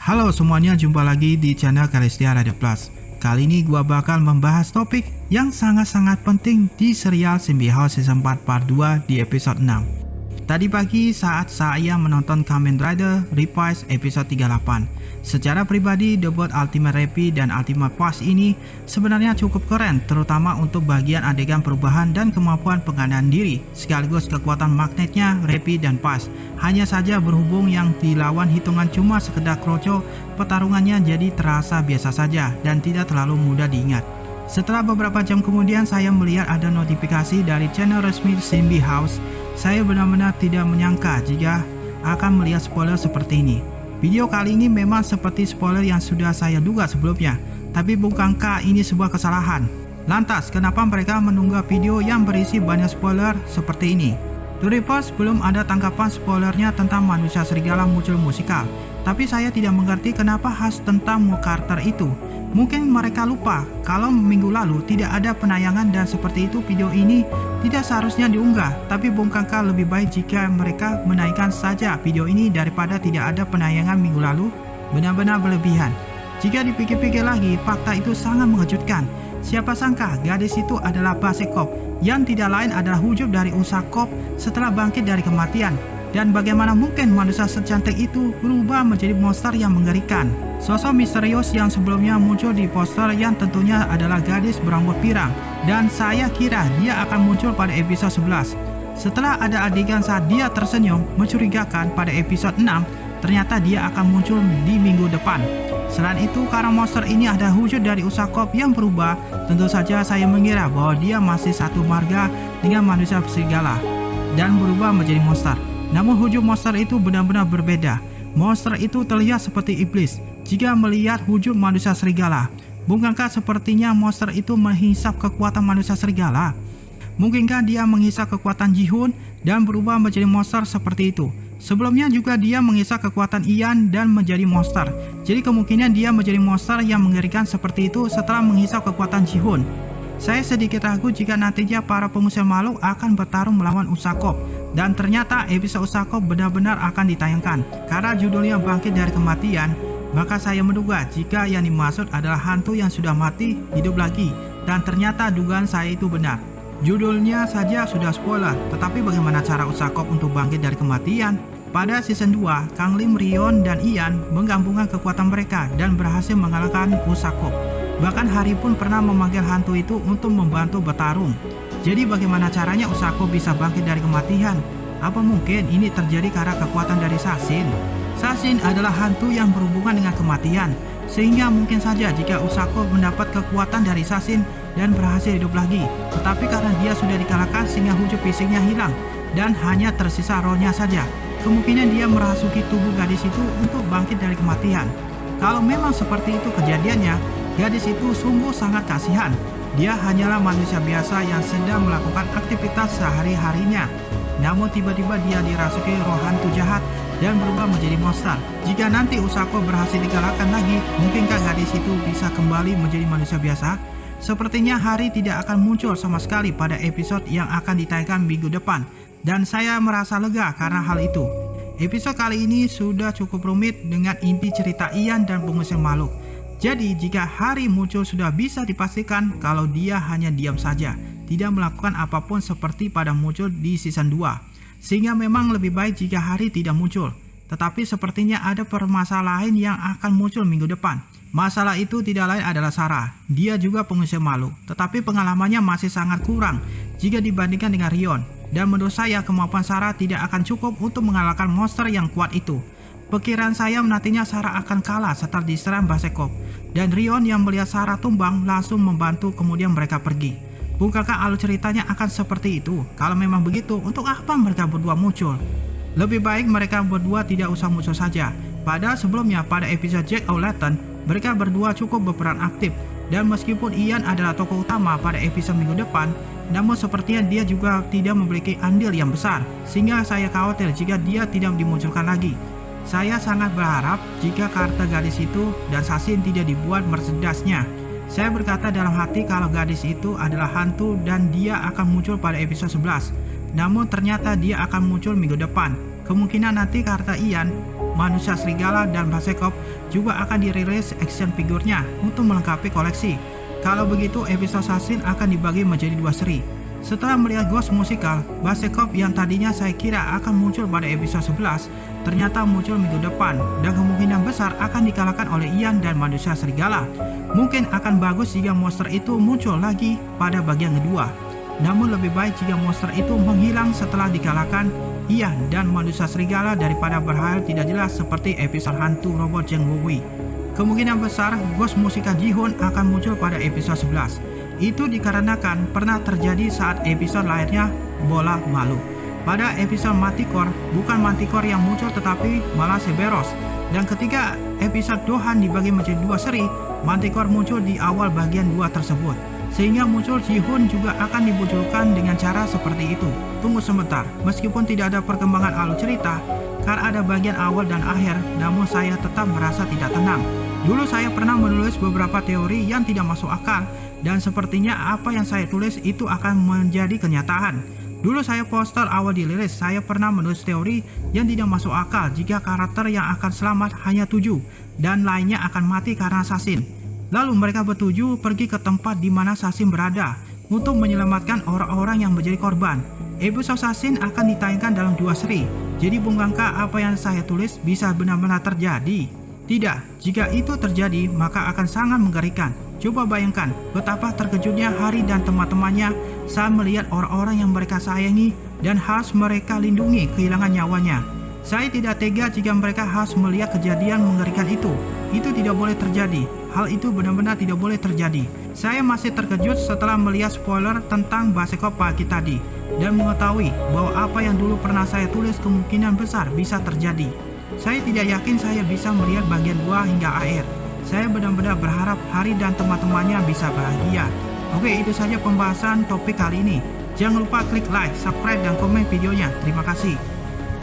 Halo semuanya, jumpa lagi di channel Kalestia Radio Plus. Kali ini gua bakal membahas topik yang sangat-sangat penting di serial Zombie House Season 4 Part 2 di episode 6. Tadi pagi saat saya menonton Kamen Rider Reprise episode 38. Secara pribadi, debut Ultimate Repi dan Ultimate Pas ini sebenarnya cukup keren, terutama untuk bagian adegan perubahan dan kemampuan pengadaan diri, sekaligus kekuatan magnetnya Repi dan Pas. Hanya saja berhubung yang dilawan hitungan cuma sekedar kroco, pertarungannya jadi terasa biasa saja dan tidak terlalu mudah diingat. Setelah beberapa jam kemudian saya melihat ada notifikasi dari channel resmi Zombie House. Saya benar-benar tidak menyangka jika akan melihat spoiler seperti ini. Video kali ini memang seperti spoiler yang sudah saya duga sebelumnya, tapi bukankah ini sebuah kesalahan? Lantas, kenapa mereka menunggak video yang berisi banyak spoiler seperti ini? To report, belum ada tangkapan spoilernya tentang manusia serigala muncul musikal, tapi saya tidak mengerti kenapa khas tentang karakter itu. Mungkin mereka lupa kalau minggu lalu tidak ada penayangan dan seperti itu video ini tidak seharusnya diunggah. Tapi bukankah lebih baik jika mereka menaikkan saja video ini daripada tidak ada penayangan minggu lalu? Benar-benar berlebihan. Jika dipikir-pikir lagi, fakta itu sangat mengejutkan. Siapa sangka gadis itu adalah Basekop, yang tidak lain adalah wujud dari Usakop setelah bangkit dari kematian. Dan bagaimana mungkin manusia secantik itu berubah menjadi monster yang mengerikan? Sosok misterius yang sebelumnya muncul di poster yang tentunya adalah gadis berambut pirang, dan saya kira dia akan muncul pada episode 11. Setelah ada adegan saat dia tersenyum mencurigakan pada episode 6, ternyata dia akan muncul di minggu depan. Selain itu, karena monster ini ada wujud dari Usakop yang berubah, tentu saja saya mengira bahwa dia masih satu marga dengan manusia serigala dan berubah menjadi monster. Namun wujud monster itu benar-benar berbeda. Monster itu terlihat seperti iblis jika melihat wujud manusia serigala. Bukankah sepertinya monster itu menghisap kekuatan manusia serigala? Mungkinkah dia menghisap kekuatan Ji-Hoon dan berubah menjadi monster seperti itu? Sebelumnya juga dia menghisap kekuatan Ian dan menjadi monster. Jadi kemungkinan dia menjadi monster yang mengerikan seperti itu setelah menghisap kekuatan Ji-Hoon. Saya sedikit ragu jika nantinya para pengusir makhluk akan bertarung melawan Usakop. Dan ternyata episode Usakop benar-benar akan ditayangkan. Karena judulnya bangkit dari kematian, maka saya menduga jika yang dimaksud adalah hantu yang sudah mati hidup lagi. Dan ternyata dugaan saya itu benar. Judulnya saja sudah spoiler, tetapi bagaimana cara Usakop untuk bangkit dari kematian? Pada season 2, Kang Lim, Rion, dan Ian menggabungkan kekuatan mereka dan berhasil mengalahkan Usakop. Bahkan Hari pun pernah memanggil hantu itu untuk membantu bertarung. Jadi bagaimana caranya Usakop bisa bangkit dari kematian? Apa mungkin ini terjadi karena kekuatan dari Sasin? Sasin adalah hantu yang berhubungan dengan kematian, sehingga mungkin saja jika Usakop mendapat kekuatan dari Sasin dan berhasil hidup lagi. Tetapi karena dia sudah dikalahkan sehingga wujud fisiknya hilang dan hanya tersisa rohnya saja. Kemungkinan dia merasuki tubuh gadis itu untuk bangkit dari kematian. Kalau memang seperti itu kejadiannya, gadis itu sungguh sangat kasihan. Dia hanyalah manusia biasa yang sedang melakukan aktivitas sehari-harinya. Namun tiba-tiba dia dirasuki roh hantu jahat dan berubah menjadi monster. Jika nanti Usakop berhasil dikalahkan lagi, mungkinkah gadis itu bisa kembali menjadi manusia biasa? Sepertinya Hari tidak akan muncul sama sekali pada episode yang akan ditayangkan minggu depan. Dan saya merasa lega karena hal itu. Episode kali ini sudah cukup rumit dengan inti cerita Ian dan pengusir makhluk. Jadi jika Hari muncul sudah bisa dipastikan kalau dia hanya diam saja, tidak melakukan apapun seperti pada muncul di season 2. Sehingga memang lebih baik jika Hari tidak muncul. Tetapi sepertinya ada permasalahan yang akan muncul minggu depan. Masalah itu tidak lain adalah Sarah. Dia juga pengusir makhluk, tetapi pengalamannya masih sangat kurang jika dibandingkan dengan Rion. Dan menurut saya kemampuan Sarah tidak akan cukup untuk mengalahkan monster yang kuat itu. Pikiran saya nantinya Sarah akan kalah setelah diserang Basekop. Dan Rion yang melihat Sarah tumbang langsung membantu kemudian mereka pergi. Bukankah alur ceritanya akan seperti itu? Kalau memang begitu, untuk apa mereka berdua muncul? Lebih baik mereka berdua tidak usah muncul saja. Padahal sebelumnya pada episode Jack O'Lantern, mereka berdua cukup berperan aktif. Dan meskipun Ian adalah tokoh utama pada episode minggu depan, namun sepertinya dia juga tidak memiliki andil yang besar. Sehingga saya khawatir jika dia tidak dimunculkan lagi. Saya sangat berharap jika karakter gadis itu dan Sasin tidak dibuat mercedasnya. Saya berkata dalam hati kalau gadis itu adalah hantu dan dia akan muncul pada episode 11. Namun ternyata dia akan muncul minggu depan. kemungkinan nanti karakter Ian, manusia serigala, dan Basekop juga akan dirilis action figurnya untuk melengkapi koleksi. Kalau begitu, episode Assassin akan dibagi menjadi 2 seri. Setelah melihat Ghost Musical, Basekop yang tadinya saya kira akan muncul pada episode 11, ternyata muncul minggu depan dan kemungkinan besar akan dikalahkan oleh Ian dan manusia serigala. Mungkin akan bagus jika monster itu muncul lagi pada bagian kedua. Namun lebih baik jika monster itu menghilang setelah dikalahkan Ian dan manusia serigala daripada berhayal tidak jelas seperti episode hantu robot Jeng Wui. Kemungkinan besar Ghost Musical Ji-hoon akan muncul pada episode 11. Itu dikarenakan pernah terjadi saat episode lainnya Bola Malu. Pada episode Manticore, bukan Manticore yang muncul tetapi malah Cerberus. Dan ketika episode Dohan dibagi menjadi 2 seri, Manticore muncul di awal bagian 2 tersebut. Sehingga muncul Ji-hoon juga akan dimunculkan dengan cara seperti itu. Tunggu sebentar, meskipun tidak ada perkembangan alur cerita, karena ada bagian awal dan akhir, namun saya tetap merasa tidak tenang. Dulu saya pernah menulis beberapa teori yang tidak masuk akal, dan sepertinya apa yang saya tulis itu akan menjadi kenyataan. Dulu saya poster awal dirilis, saya pernah menulis teori yang tidak masuk akal jika karakter yang akan selamat hanya 7 dan lainnya akan mati karena assassin. Lalu mereka bertuju pergi ke tempat di mana assassin berada untuk menyelamatkan orang-orang yang menjadi korban. Episode Assassin akan ditayangkan dalam 2 seri. Jadi bukankah apa yang saya tulis bisa benar-benar terjadi? Tidak, jika itu terjadi maka akan sangat mengerikan. Coba bayangkan betapa terkejutnya Hari dan teman-temannya saat melihat orang-orang yang mereka sayangi dan harus mereka lindungi kehilangan nyawanya. Saya tidak tega jika mereka harus melihat kejadian mengerikan itu. Itu tidak boleh terjadi. Hal itu benar-benar tidak boleh terjadi. Saya masih terkejut setelah melihat spoiler tentang Basekop pagi tadi dan mengetahui bahwa apa yang dulu pernah saya tulis kemungkinan besar bisa terjadi. Saya tidak yakin saya bisa melihat bagian 2 hingga akhir. Saya benar-benar berharap Hari dan teman-temannya bisa bahagia. Oke, itu saja pembahasan topik kali ini. Jangan lupa klik like, subscribe, dan komen videonya. Terima kasih.